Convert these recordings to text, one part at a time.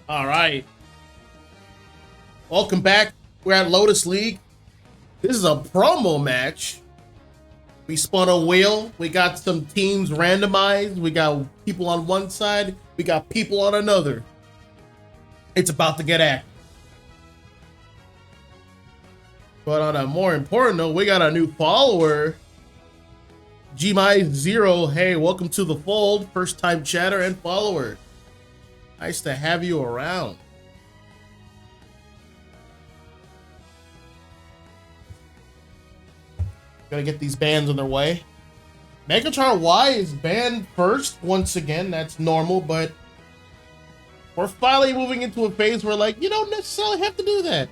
All right. Welcome back. We're at Lotus League. This is a promo match. We spun a wheel. We got some teams randomized. We got people on one side. We got people on another. It's about to get active. But on a more important note, we got a new follower. G-My0. Hey, welcome to the fold. First time chatter and follower. Nice to have you around. Gotta get these bans on their way. Megatron Y is banned first once again. That's normal, but we're finally moving into a phase where, like, you don't necessarily have to do that.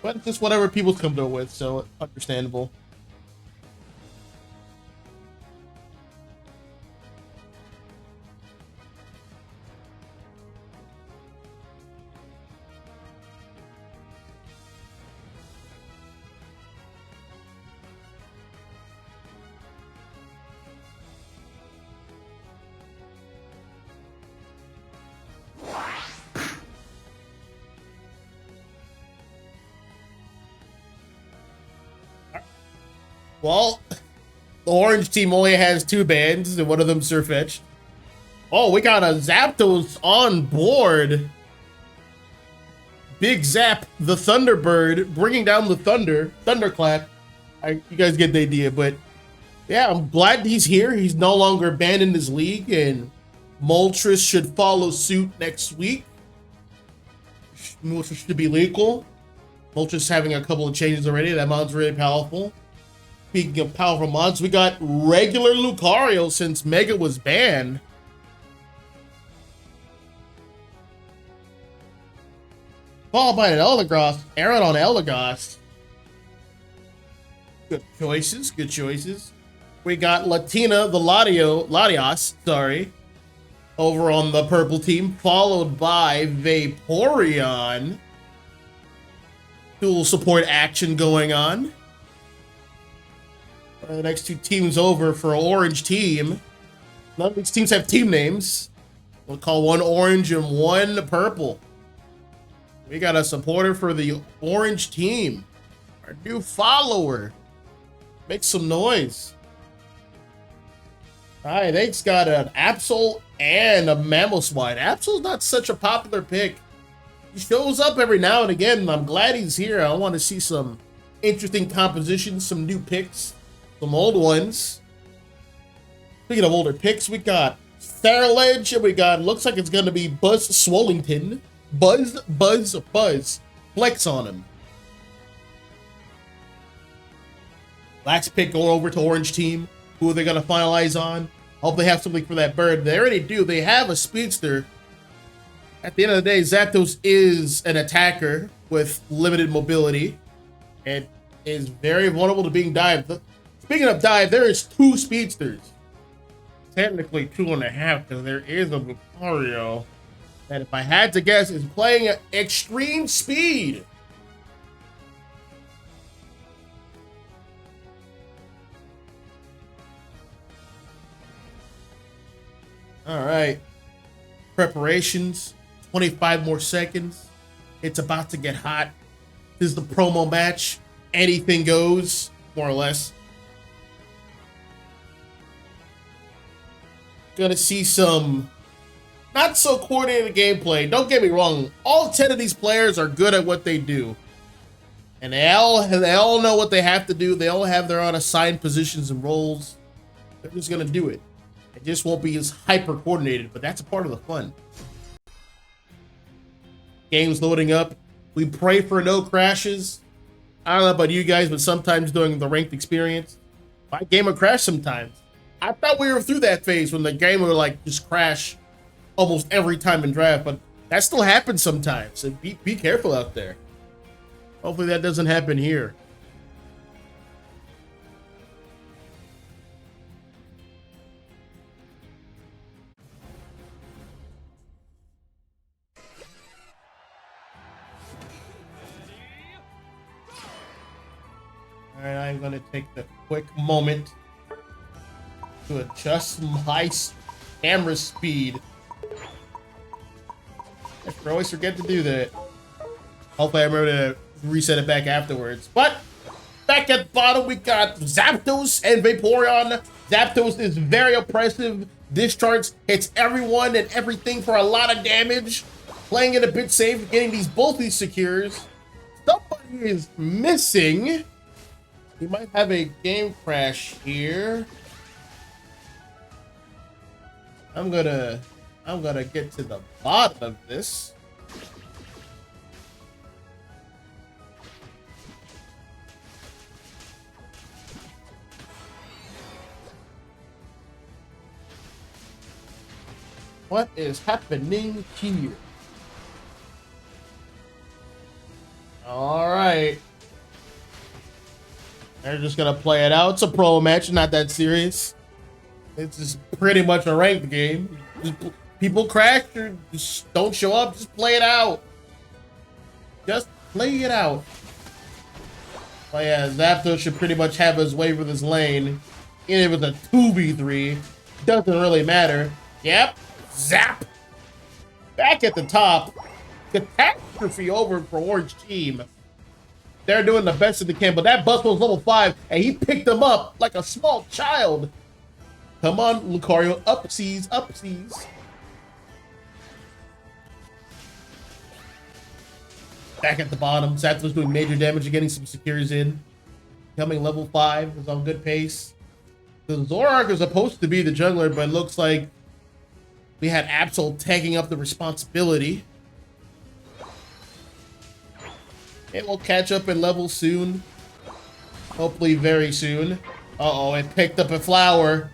But it's just whatever people's come to with, so understandable. Well, the orange team only has 2 bans, and one of them Surfetched. Oh, we got a Zapdos on board. Big Zap, the Thunderbird, bringing down the Thunderclap. You guys get the idea, but yeah, I'm glad he's here. He's no longer banned in his league, and Moltres should follow suit next week. Moltres should be legal. Moltres having a couple of changes already. That mod's really powerful. Speaking of powerful mods, we got regular Lucario since Mega was banned. Followed by an Eldegoss, Aaron on Eldegoss. Good choices, good choices. We got Latina, the Latios, sorry, over on the purple team, followed by Vaporeon. Dual support action going on. The next 2 teams over for orange team. None of these teams have team names. We'll call one orange and one purple. We got a supporter for the orange team. Our new follower. Make some noise. All right, they've got an Absol and a Mamoswine. Absol's not such a popular pick. He shows up every now and again, and I'm glad he's here. I want to see some interesting compositions, some new picks. Some old ones. Speaking of older picks, we got Fairledge, and we got, looks like it's going to be Buzz Swollington. Buzz. Flex on him. Last pick going over to orange team. Who are they going to finalize on? Hope they have something for that bird. They already do. They have a speedster. At the end of the day, Zapdos is an attacker with limited mobility and is very vulnerable to being dived. Speaking of dive, there is 2 speedsters. Technically 2.5, because there is a Lucario that, if I had to guess, is playing at extreme speed. All right. Preparations. 25 more seconds. It's about to get hot. This is the promo match. Anything goes, more or less. Gonna see some not so coordinated gameplay. Don't get me wrong. All 10 of these players are good at what they do. And they all know what they have to do. They all have their own assigned positions and roles. They're just gonna do it. It just won't be as hyper coordinated, but that's a part of the fun. Game's loading up. We pray for no crashes. I don't know about you guys, but sometimes during the ranked experience, my game will crash sometimes. I thought we were through that phase when the game would, like, just crash almost every time in draft, but that still happens sometimes. So be careful out there. Hopefully that doesn't happen here. All right, I'm gonna take the quick moment to adjust my camera speed. I always forget to do that. Hopefully I remember to reset it back afterwards. But back at the bottom, we got Zapdos and Vaporeon. Zapdos is very oppressive. Discharge hits everyone and everything for a lot of damage. Playing it a bit safe, getting both these secures. Somebody is missing. We might have a game crash here. I'm gonna get to the bottom of this. What is happening here? All right. They're just gonna play it out. It's a pro match, not that serious. It's just pretty much a ranked game. Just, people crash or just don't show up. Just play it out. Just play it out. But yeah, Zapdos should pretty much have his way for this lane. Even if it's a 2v3, doesn't really matter. Yep. Zap! Back at the top. Catastrophe over for Orange Team. They're doing the best that they can, but that bus was level 5, and he picked them up like a small child. Come on, Lucario. Upsies, upsies. Back at the bottom. Zapdos doing major damage and getting some secures in. Becoming level 5 is on good pace. The Zoroark is supposed to be the jungler, but it looks like we had Absol taking up the responsibility. It will catch up in level soon. Hopefully very soon. Uh-oh, it picked up a flower.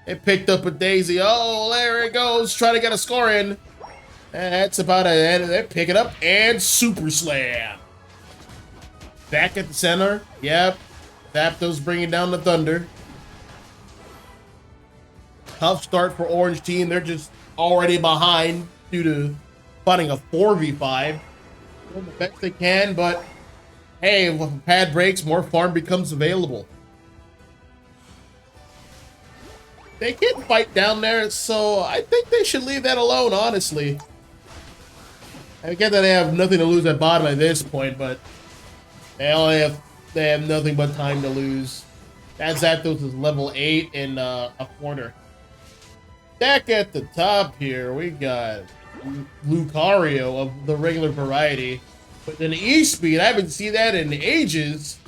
It picked up a daisy. Oh, there it goes. Trying to get a score in. And that's about it. They pick it up and Super Slam. Back at the center. Yep. Zapdos bringing down the thunder. Tough start for Orange Team. They're just already behind due to fighting a 4v5. Doing the best they can, but hey, when the pad breaks, more farm becomes available. They can fight down there, so I think they should leave that alone, honestly. I get that they have nothing to lose at bottom at this point, but they have nothing but time to lose. That Zapdos is level 8 in a quarter. Back at the top here, we got Lucario of the regular variety. But an E-Speed, I haven't seen that in ages.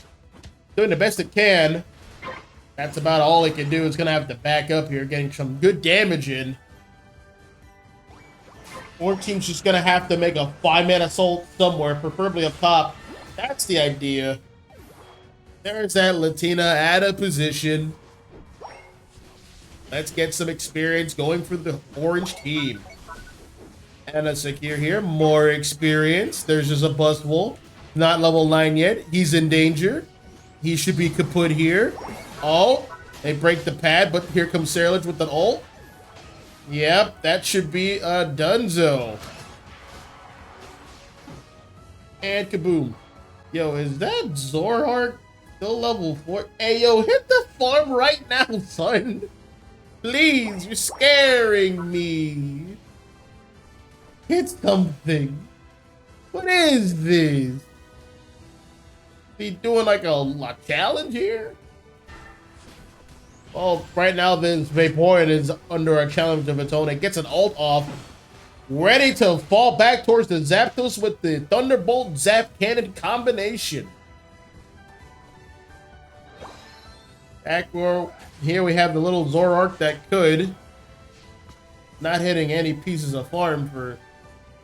Doing the best it can. That's about all it can do. It's going to have to back up here, getting some good damage in. Orange Team's just going to have to make a 5-man assault somewhere, preferably up top. That's the idea. There's that Latina out of position. Let's get some experience going for the Orange Team. And a secure here, more experience. There's just a Buzzwole, not level 9 yet. He's in danger. He should be kaput here. Oh, they break the pad, but here comes Saralich with an ult. Yep, that should be a Dunzo. And kaboom. Yo, is that Zoroark still level 4? Hey, yo, hit the farm right now, son. Please, you're scaring me. Hit something. What is this? He doing like a challenge here? Well, right now this Vaporeon is under a challenge of its own. It gets an ult off. Ready to fall back towards the Zapdos with the Thunderbolt Zap Cannon combination. Back where here we have the little Zoroark that could. Not hitting any pieces of farm for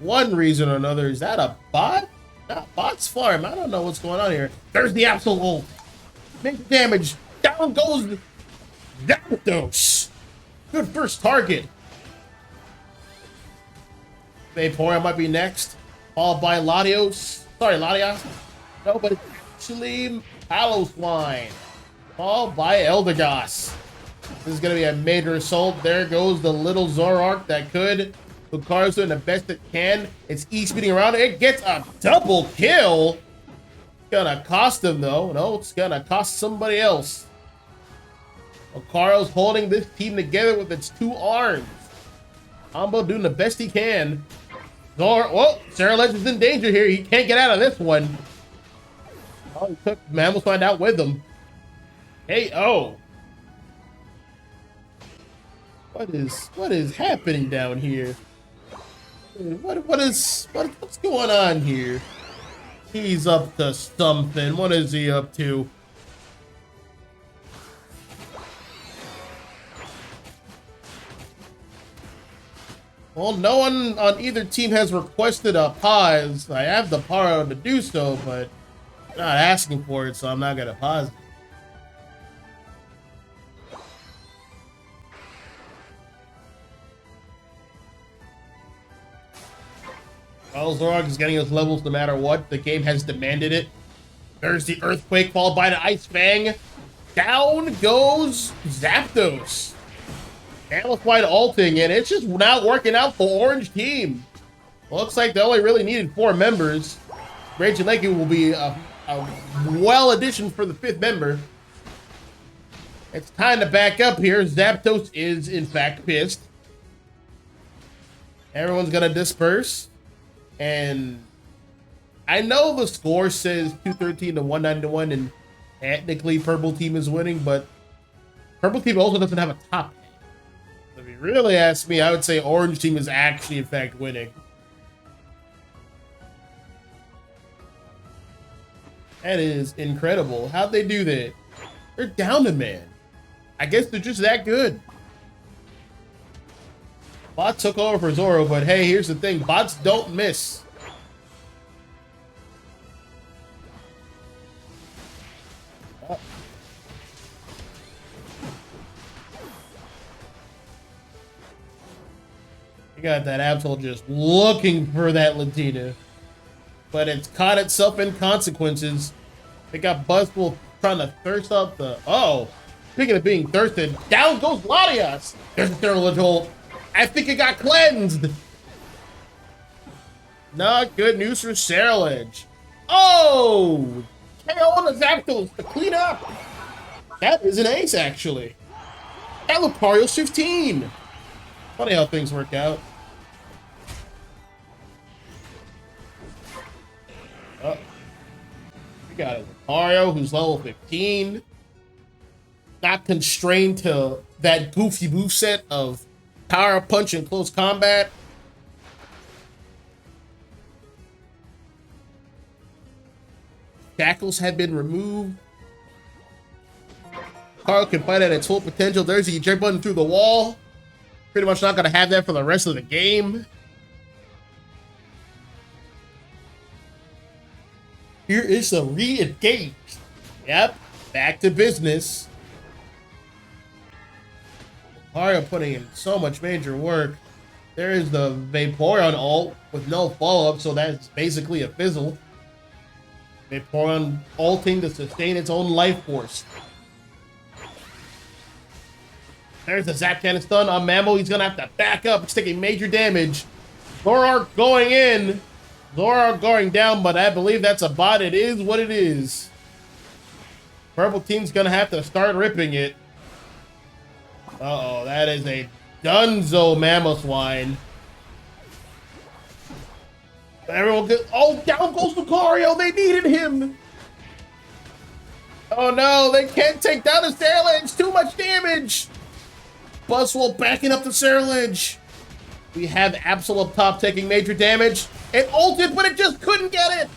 one reason or another. Is that a bot? Not bot's farm. I don't know what's going on here. There's the absolute ult. Make damage. Down goes Zapdos. Good first target. Vaporeon might be next. Followed by Latios. Sorry, Latios. No, but it's actually Paloswine. Followed by Eldegoss. This is going to be a major assault. There goes the little Zoroark that could. Lucario's doing the best it can. It's E-speeding around. It gets a double kill. It's going to cost him, though. No, it's going to cost somebody else. Lucario's holding this team together with its 2 arms. Combo doing the best he can. Well, Sarah Legend's in danger here. He can't get out of this one. Oh, he took Mammoth Find out with him. Hey, oh. What is happening down here? What's going on here? He's up to something. What is he up to? Well, no one on either team has requested a pause. I have the power to do so, but I'm not asking for it, so I'm not gonna pause it. Well, Zorog is getting his levels no matter what. The game has demanded it. There's the Earthquake followed by the Ice Fang. Down goes Zapdos. Amplified ulting, and it's just not working out for Orange Team. Looks like they only really needed 4 members. Raging Lake will be a well addition for the 5th member. It's time to back up here. Zapdos is, in fact, pissed. Everyone's going to disperse. And I know the score says 213 to 191, and technically Purple Team is winning, but Purple Team also doesn't have a top. If you really ask me, I would say Orange Team is actually, in fact, winning. That is incredible. How'd they do that? They're down to man. I guess they're just that good. Bot took over for Zoro, but hey, here's the thing. Bots don't miss. You got that Absol just looking for that Latina. But it's caught itself in consequences. They got Buzzful trying to thirst up the... Oh! Speaking of being thirsted, down goes Latias! There's a thermal ult. I think it got cleansed! Not good news for Sarah-Ledge. Oh! KO on the Zapdos to clean up! That is an ace, actually. That Lucario's 15! Funny how things work out. Oh. We got a Lucario who's level 15. Not constrained to that goofy moveset of Power Punch in close combat. Shackles have been removed. Carl can fight at its full potential. There's the eject button through the wall. Pretty much not going to have that for the rest of the game. Here is the re-engage. Yep, back to business. Mario putting in so much major work. There is the Vaporeon ult with no follow-up, so that's basically a fizzle. Vaporeon ulting to sustain its own life force. There's the Zap Cannon stun on Mammo. He's going to have to back up. He's taking major damage. Zoroark going in. Zoroark going down, but I believe that's a bot. It is what it is. Purple Team's going to have to start ripping it. Uh-oh, that is a Dunzo Mammothwine. Everyone get... Oh, down goes Lucario. They needed him. Oh, no. They can't take down the Sarah-Ledge. Too much damage. Buzzwole backing up the Sarah-Ledge. We have Absol up top taking major damage. It ulted, but it just couldn't get it.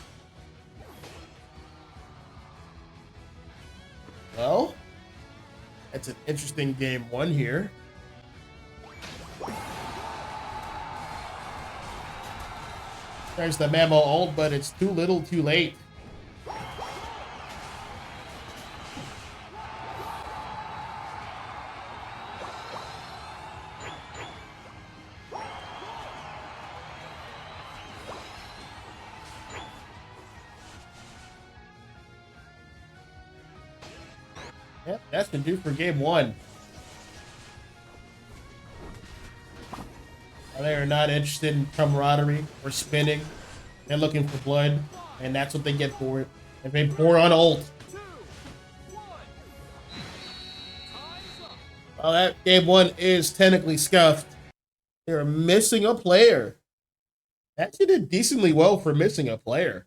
Well, that's an interesting game one here. There's the Mammo ult, but it's too little too late. Yep, that's been due for game one. They are not interested in camaraderie or spinning. They're looking for blood, and that's what they get for it. And they pour on ult. Well, that game one is technically scuffed. They're missing a player. Actually did decently well for missing a player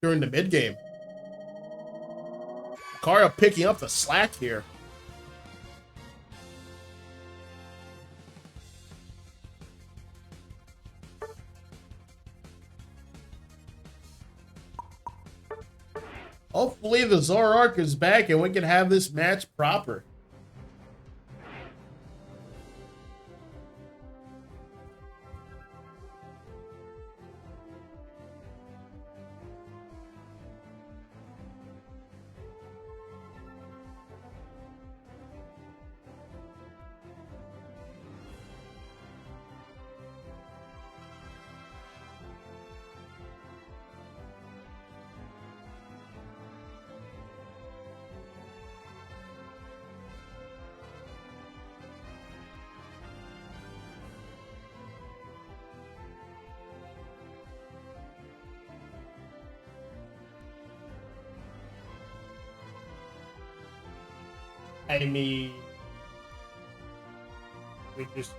during the mid game. Kara picking up the slack here. Hopefully the Zoroark is back and we can have this match proper. I mean, we just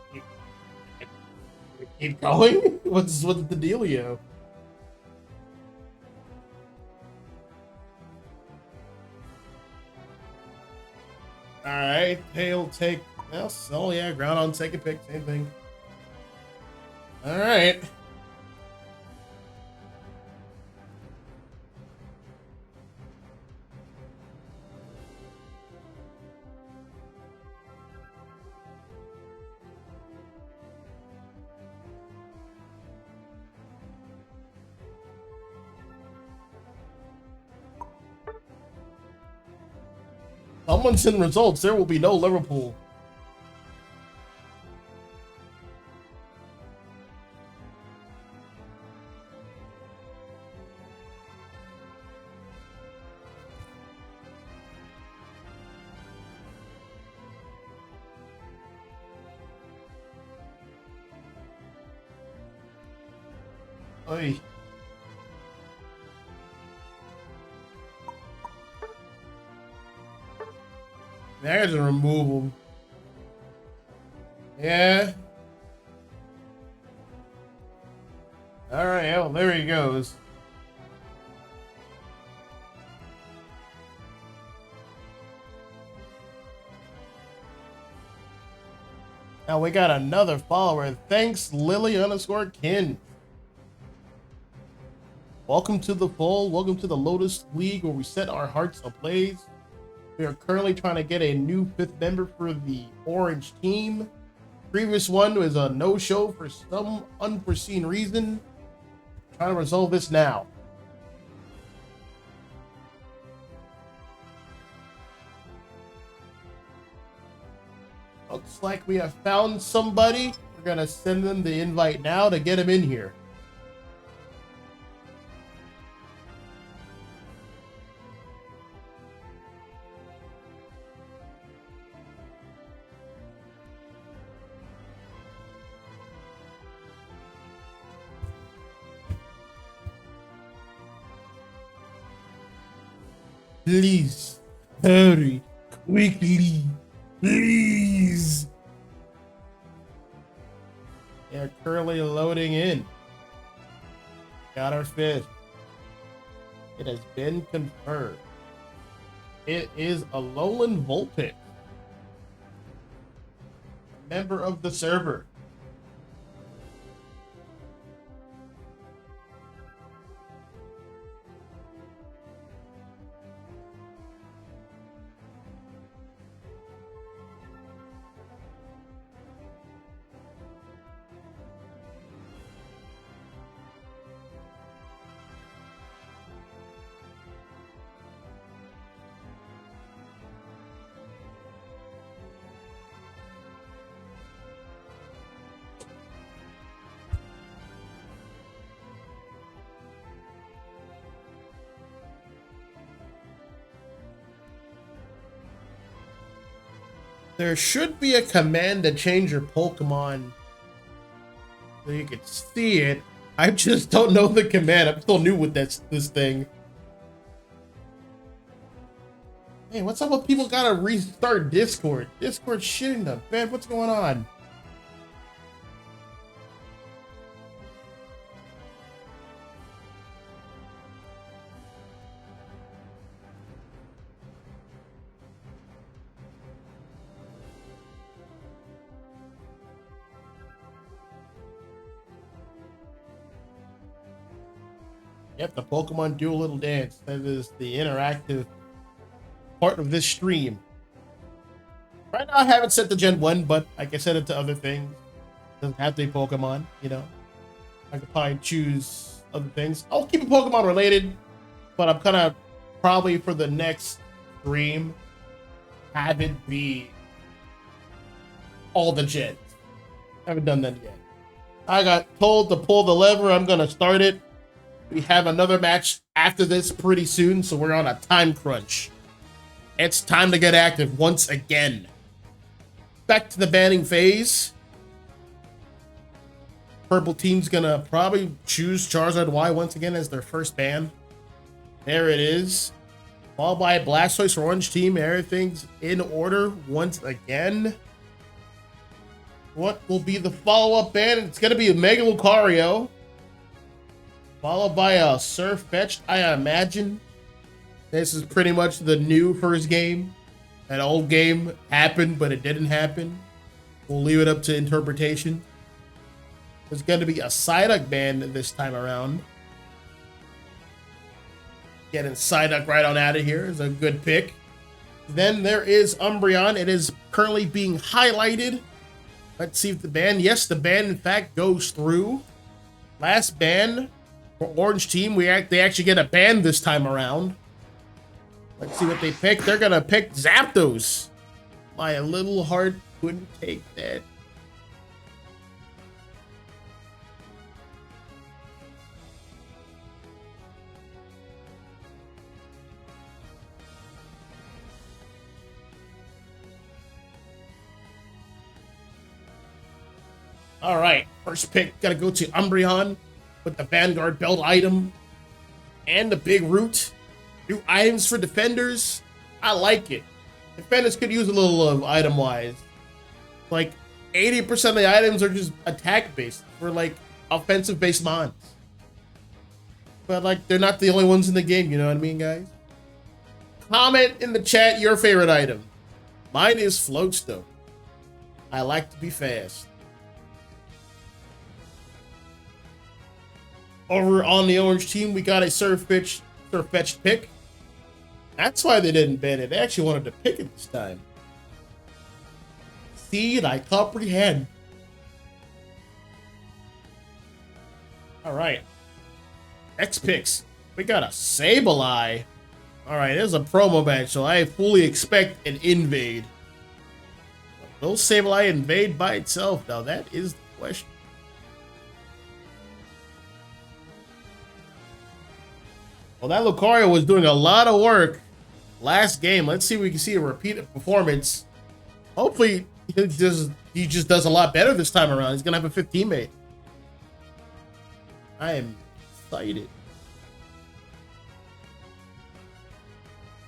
keep going. What's the dealio? All right, he'll take. Oh yeah, ground on second pick, same thing. All right. Someone's in results. There will be no Liverpool. Oy. I gotta just remove them. Yeah. All right. Well, there he goes. Now we got another follower. Thanks, Lily_Kin. Welcome to the fold. Welcome to the Lotus League, where we set our hearts ablaze. We are currently trying to get a new 5th member for the Orange team. Previous one was a no-show for some unforeseen reason. Trying to resolve this now. Looks like we have found somebody. We're gonna send them the invite now to get him in here. Please, hurry, quickly, please. They're currently loading in. Got our 5th. It has been confirmed. It is Alolan Vulpix, a member of the server. There should be a command to change your Pokemon so you can see it. I just don't know the command. I'm still new with this thing. Hey, what's up with people gotta restart Discord? Discord's shitting the bed. What's going on? Yep, the Pokemon do a little dance. That is the interactive part of this stream. Right now, I haven't set the Gen 1, but I can set it to other things. It doesn't have to be Pokemon, you know. I could probably choose other things. I'll keep it Pokemon related, but I'm kind of probably for the next stream have it be all the gens. Haven't done that yet. I got told to pull the lever. I'm gonna start it. We have another match after this pretty soon, so we're on a time crunch. It's time to get active once again. Back to the banning phase. Purple team's gonna probably choose Charizard Y once again as their first ban. There it is. Followed by Blastoise for Orange team. Everything's in order once again. What will be the follow-up ban? It's gonna be a Mega Lucario. Followed by a Surf Fetched, I imagine. This is pretty much the new first game. That old game happened, but it didn't happen. We'll leave it up to interpretation. There's going to be a Psyduck ban this time around. Getting Psyduck right on out of here is a good pick. Then there is Umbreon. It is currently being highlighted. Let's see if the ban... Yes, the ban, in fact, goes through. Last ban for Orange Team. They actually get a ban this time around. Let's see what they pick. They're going to pick Zapdos. My little heart couldn't take that. All right, first pick, gotta go to Umbreon with the Vanguard belt item and the big root. New items for defenders. I like it. Defenders could use a little of item-wise. Like 80% of the items are just attack-based for like offensive-based mons. But like they're not the only ones in the game, you know what I mean, guys? Comment in the chat your favorite item. Mine is Floatstone. I like to be fast. Over on the Orange team, we got a Surf Fetched pick. That's why they didn't ban it. They actually wanted to pick it this time. See, I comprehend. All right. Next picks. We got a Sableye. All right, there's a promo match, so I fully expect an invade. Will Sableye invade by itself? Now, that is the question. Well, that Lucario was doing a lot of work last game. Let's see if we can see a repeated performance. Hopefully, he just does a lot better this time around. He's going to have a 15 mate. I am excited.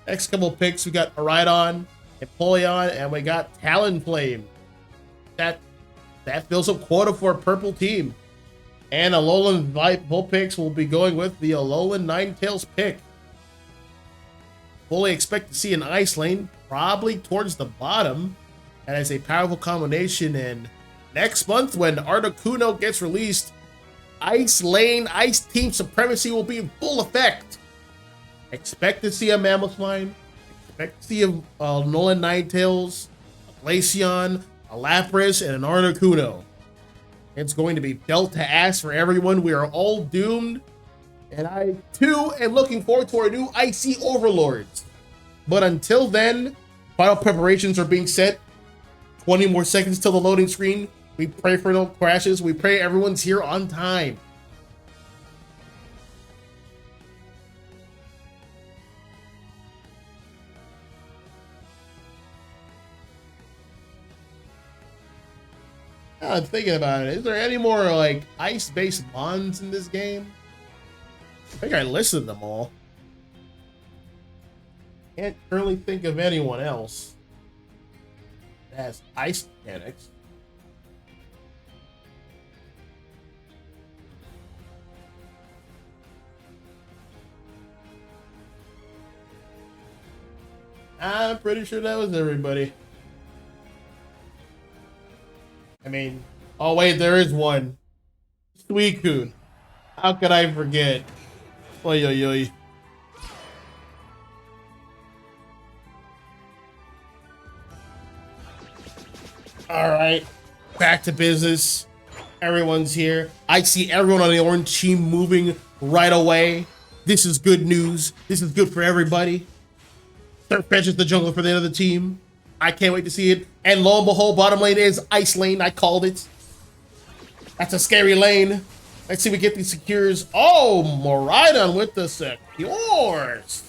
Next couple picks, we got Aridon, Empoleon, and we got Talonflame. That fills up quota for a purple team. And Alolan Bull picks will be going with the Alolan Ninetales pick. Fully expect to see an Ice Lane, probably towards the bottom. That is a powerful combination. And next month, when Articuno gets released, Ice Lane, Ice Team Supremacy will be in full effect. Expect to see a Mammothline. Expect to see a Alolan Ninetales, a Glaceon, a Lapras, and an Articuno. It's going to be belt to ass for everyone. We are all doomed. And I, too, am looking forward to our new Icy Overlords. But until then, final preparations are being set. 20 more seconds till the loading screen. We pray for no crashes. We pray everyone's here on time. I'm thinking about it. Is there any more like ice-based mons in this game? I think I listed them all. Can't currently think of anyone else that has ice mechanics. I'm pretty sure that was everybody. I mean, oh wait, there is one. Suicune. How could I forget? Oy, oy, oy. All right, back to business. Everyone's here. I see everyone on the orange team moving right away. This is good news. This is good for everybody. Third fetch is the jungle for the other team. I can't wait to see it. And lo and behold, bottom lane is Ice Lane. I called it. That's a scary lane. Let's see if we get these secures. Oh, Moridon with the secures.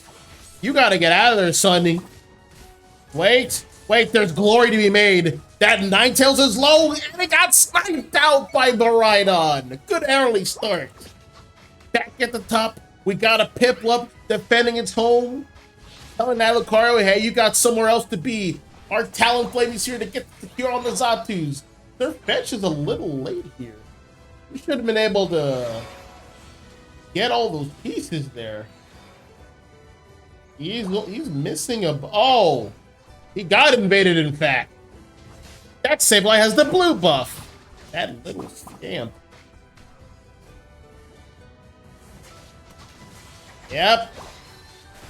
You gotta get out of there, Sonny. Wait, there's glory to be made. That Ninetales is low, and it got sniped out by Moridon. Good early start. Back at the top, we got a Piplup defending its home. Telling that Lucario, hey, you got somewhere else to be. Our Talonflame is here to get the secure on the Zatus. Their fetch is a little late here. We should have been able to get all those pieces there. He's missing a... Oh! He got invaded, in fact. That Sableye has the blue buff. That little scamp. Yep.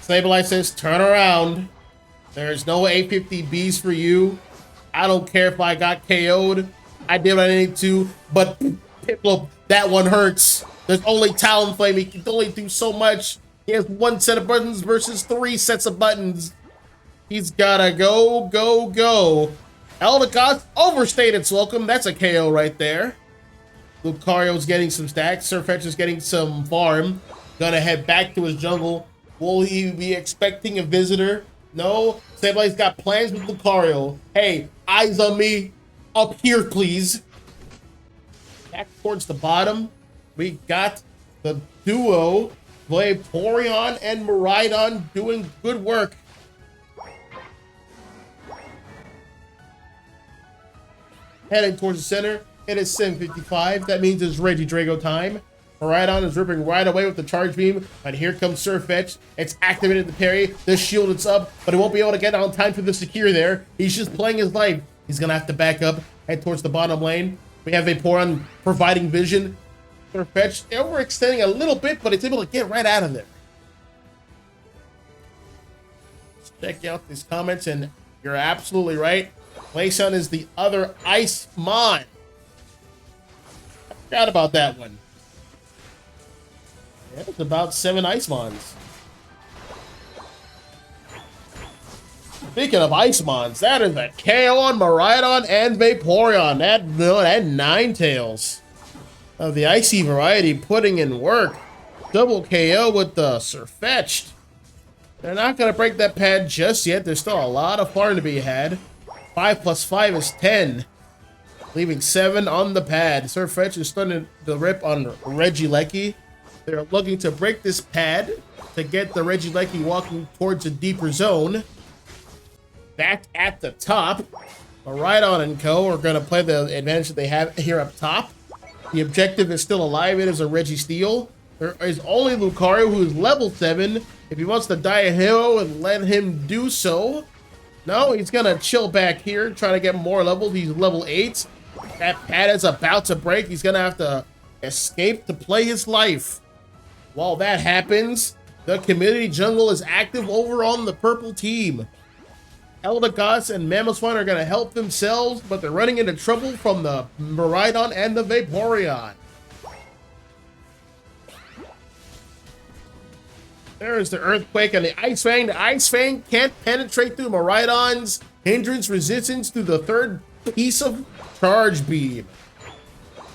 Sableye says, turn around. There's no 850Bs for you. I don't care if I got KO'd. I did what I needed to, but Piplup, that one hurts. There's only Talonflame. He can only do so much. He has one set of buttons versus 3 sets of buttons. He's gotta go, go, go. Eldegoss overstayed its welcome. That's a KO right there. Lucario's getting some stacks. Sirfetch is getting some farm. Gonna head back to his jungle. Will he be expecting a visitor? No. Sableye's got plans with Lucario. Hey, eyes on me. Up here, please. Back towards the bottom. We got the duo, Vaporeon and Moridon, doing good work. Heading towards the center. It is 7:55. That means it's Regidrago time. Moridon is ripping right away with the charge beam, but here comes Sirfetch. It's activated the parry. The shield is up, but it won't be able to get on time for the secure there. He's just playing his life. He's gonna have to back up, head towards the bottom lane. We have Vaporeon providing vision. Sirfetch overextending a little bit, but it's able to get right out of there. Let's check out these comments, and you're absolutely right. Laysun is the other Ice Mon. I forgot about that one. Yeah, it's about 7 Ice Mons. Speaking of Ice Mons, that is a KO on Moridon and Vaporeon. That Ninetales of the Icy variety putting in work. Double KO with the Sirfetch'd. They're not going to break that pad just yet. There's still a lot of farm to be had. 5 plus 5 is 10. Leaving 7 on the pad. Sirfetch is starting to rip on Regieleki. They're looking to break this pad to get the Regieleki walking towards a deeper zone. Back at the top, Moridon and co are going to play the advantage that they have here up top. The objective is still alive. It is a Registeel. There is only Lucario, who is level 7. If he wants to die a hero and let him do so. No, he's going to chill back here, trying to get more levels. He's level 8. That pad is about to break. He's going to have to escape to play his life. While that happens, the community jungle is active over on the purple team. Eldegoss and Mamoswine are going to help themselves, but they're running into trouble from the Moridon and the Vaporeon. There's the Earthquake and the Ice Fang. The Ice Fang can't penetrate through Moridon's hindrance resistance to the third piece of charge beam.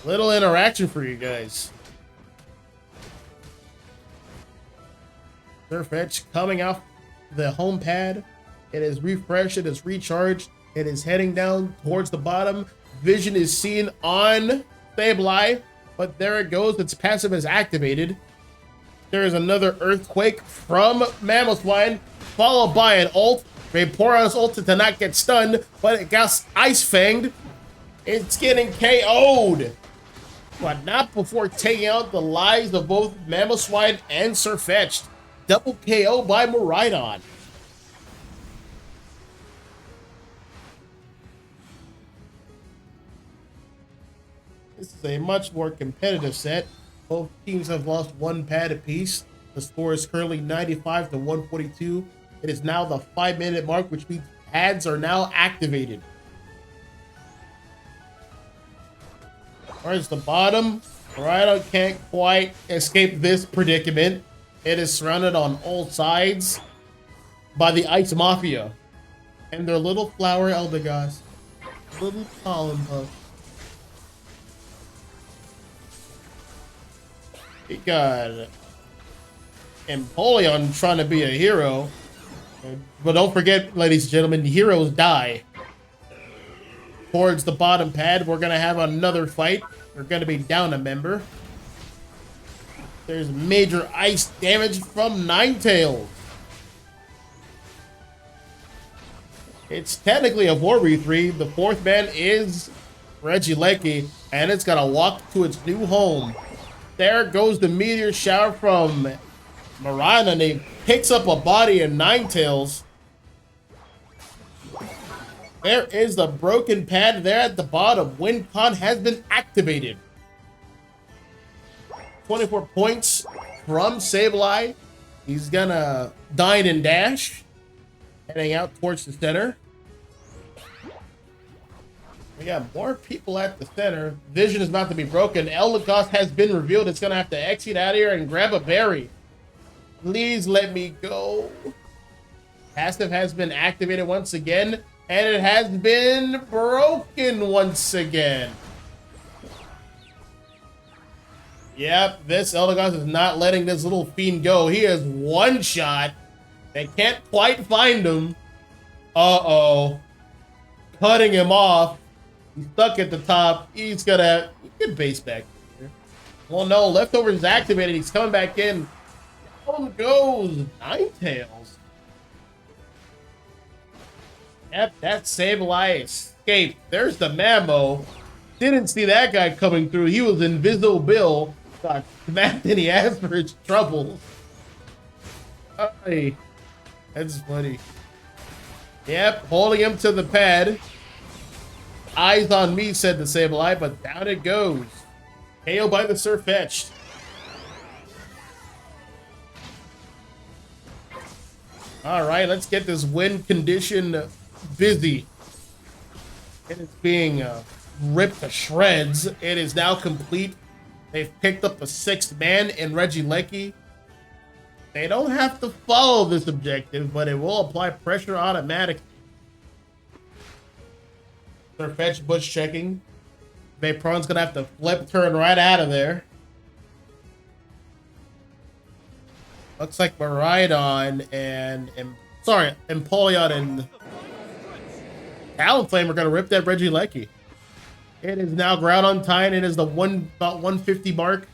Little interaction for you guys. Sirfetch coming off the home pad. It is refreshed, it is recharged, it is heading down towards the bottom. Vision is seen on Sableye, but there it goes, its passive is activated. There is another Earthquake from Mamoswine, followed by an ult. Vaporeon's ult to not get stunned, but it got Ice Fanged. It's getting KO'd, but not before taking out the lives of both Mamoswine and Sirfetch. Double KO by Moridon. This is a much more competitive set. Both teams have lost 1 pad apiece. The score is currently 95 to 142. It is now the 5-minute mark, which means pads are now activated. Where's the bottom? Rhino can't quite escape this predicament. It is surrounded on all sides by the Ice Mafia and their little flower Eldegoss. Little pollen puff. We got Empoleon trying to be a hero. But don't forget, ladies and gentlemen, heroes die. Towards the bottom pad, we're going to have another fight. We're going to be down a member. There's major ice damage from Ninetales. It's technically a 4v3. The fourth man is Regieleki, and it's going to walk to its new home. There goes the meteor shower from Marina, and he picks up a body in Ninetales. There is the broken pad there at the bottom. WinCon has been activated. 24 points from Sableye. He's gonna dine and dash. Heading out towards the center. We got more people at the center. Vision is about to be broken. Eldegoss has been revealed. It's gonna have to exit out of here and grab a berry. Please let me go. Passive has been activated once again. And it has been broken once again. Yep, this Eldegoss is not letting this little fiend go. He is one shot. They can't quite find him. Uh-oh. Cutting him off. He's stuck at the top. He's gonna get base back here. Well, no, leftover is activated. He's coming back in. Down goes Ninetales. Yep, that Sableye escaped. There's the Mammo. Didn't see that guy coming through. He was invisible. Got smacked in the ass for his troubles. Hey, that's funny. Yep, holding him to the pad. Eyes on me, said the Sableye, but down it goes. KO by the Sirfetch'd. All right, let's get this win condition busy. It is being ripped to shreds. It is now complete. They've picked up a 6th man in Regieleki. They don't have to follow this objective, but it will apply pressure automatically. Sirfetch'd bush checking. Vaporon's gonna have to flip turn right out of there. Looks like Maridon and Empoleon and Talonflame are gonna rip that Regieleki. It is now ground untied. It is the about 150 mark.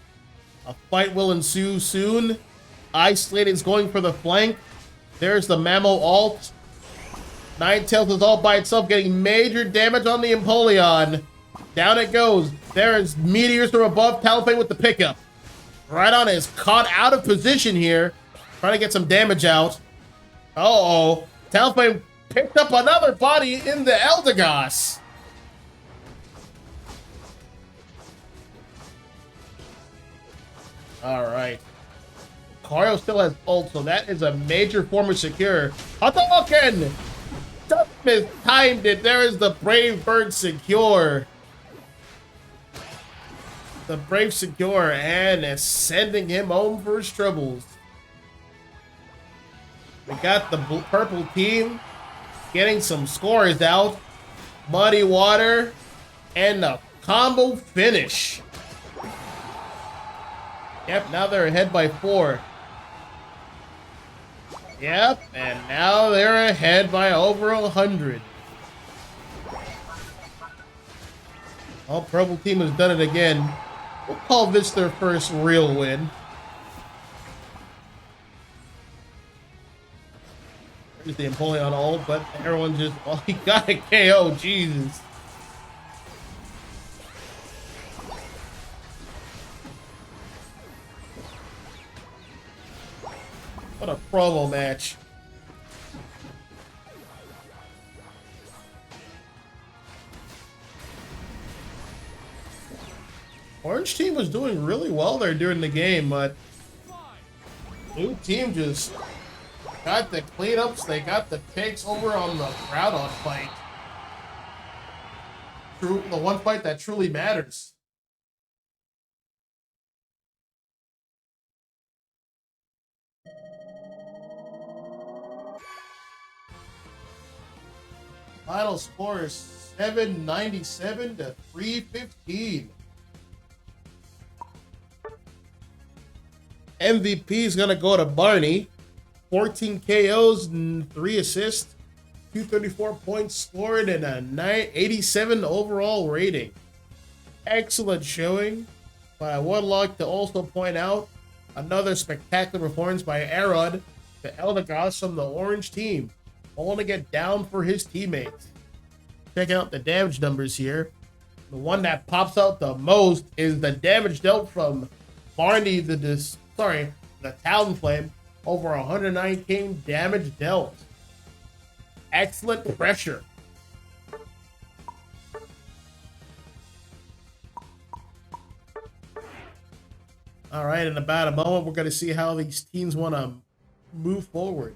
A fight will ensue soon. Isolate is going for the flank. There's the Mammo ult. Ninetales is all by itself, getting major damage on the Empoleon. Down it goes. There is meteors from above. Talonflame with the pickup. Rhydon is caught out of position here. Trying to get some damage out. Uh-oh. Talonflame picked up another body in the Eldegoss. Alright. Cario still has ult, so that is a major form of secure. Hadouken! Just mistimed it. There is the Brave Bird secure. The Brave secure and is sending him home for his troubles. We got the purple team getting some scores out. Muddy Water and the combo finish. Yep, now they're ahead by 4. Yep, and now they're ahead by over 100. Oh, purple team has done it again. We'll call this their first real win. There's the Empoleon ult, but everyone just, well, he got a KO, Jesus. What a promo match. Orange team was doing really well there during the game, but New team just got the cleanups. They got the picks over on the crowd-on fight. The one fight that truly matters. Final score is 797 to 315. MVP is going to go to Barney. 14 KOs and 3 assists. 234 points scored and a 987 overall rating. Excellent showing. But I would like to also point out another spectacular performance by Arod, the Eldegoss from the Orange team. I want to get down for his teammates. Check out the damage numbers here. The one that pops out the most is the damage dealt from Barney, the Talonflame. Over 119 damage dealt. Excellent pressure. All right, in about a moment, we're going to see how these teams want to move forward.